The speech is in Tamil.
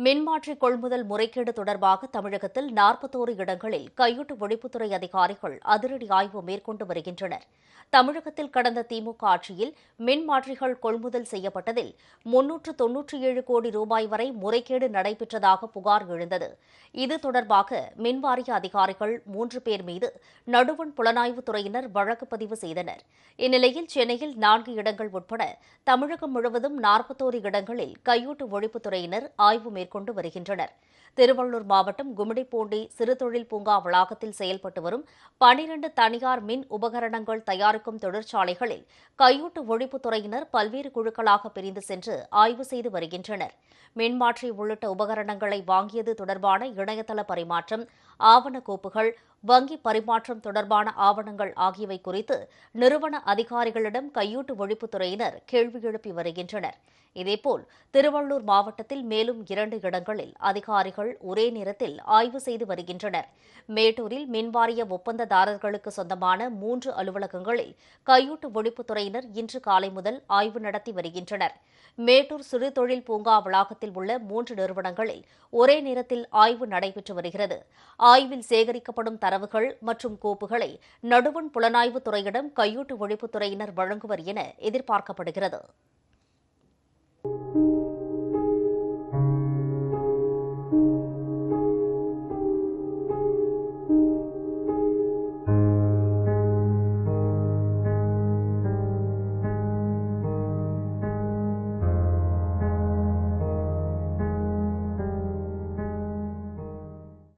மின்மாற்றி கொள்முதல் முறைகேடு தொடர்பாக தமிழகத்தில் 41 இடங்களில் கையூட்டு ஒழிப்புத்துறை அதிகாரிகள் அதிரடி ஆய்வு மேற்கொண்டு வருகின்றனர். தமிழகத்தில் கடந்த திமுக ஆட்சியில் மின்மாற்றிகள் கொள்முதல் செய்யப்பட்டதில் 397 கோடி ரூபாய் வரை முறைகேடு நடைபெற்றதாக புகார் எழுந்தது. இது தொடர்பாக மின்வாரிய அதிகாரிகள் 3 பேர் மீது நடுவண் புலனாய்வுத் துறையினர் வழக்கு பதிவு செய்தனர். இந்நிலையில் சென்னையில் 4 இடங்கள் உட்பட தமிழகம் முழுவதும் 41 இடங்களில் கையூட்டு ஒழிப்புத்துறையினர் ஆய்வு மேற்கொண்டு வருகின்றனர். திருவள்ளூர் மாவட்டம் கும்மிடிப்பூண்டி சிறுதொழில் பூங்கா வளாகத்தில் செயல்பட்டு வரும் 12 தனியார் மின் உபகரணங்கள் தயாரிக்கும் தொழிற்சாலைகளில் கையூட்டு ஒழிப்புத்துறையினர் பல்வேறு குழுக்களாக பிரிந்து சென்று ஆய்வு செய்து வருகின்றனர். மின்மாற்றி உள்ளிட்ட உபகரணங்களை வாங்கியது தொடர்பான இணையதள பரிமாற்றம், ஆவண கோப்புகள், வங்கி பரிமாற்றம் தொடர்பான ஆவணங்கள் ஆகியவை குறித்து நிறுவன அதிகாரிகளிடம் கையூட்டு ஒழிப்புத்துறையினர் கேள்வி எழுப்பி வருகின்றனர். இதேபோல் திருவள்ளூர் மாவட்டத்தில் மேலும் 2 இடங்களில் அதிகாரிகள் ஒரே நேரத்தில் ஆய்வு செய்து வருகின்றனர். மேட்டூரில் மின்வாரிய ஒப்பந்ததாரர்களுக்கு சொந்தமான 3 அலுவலகங்களில் கையூட்டு ஒழிப்புத்துறையினர் இன்று காலை முதல் ஆய்வு நடத்தி வருகின்றனர். மேட்டூர் சிறுதொழில் பூங்கா வளாகத்தில் உள்ள 3 நிறுவனங்களில் ஒரே நேரத்தில் ஆய்வு நடைபெற்று வருகிறது. ஆய்வில் சேகரிக்கப்படும் தரவுகள் மற்றும் கோப்புகளை நடுவண் புலனாய்வுத் துறையிடம் கையூட்டு ஒழிப்புத்துறையினர் வழங்குவர் என எதிர்பார்க்கப்படுகிறது.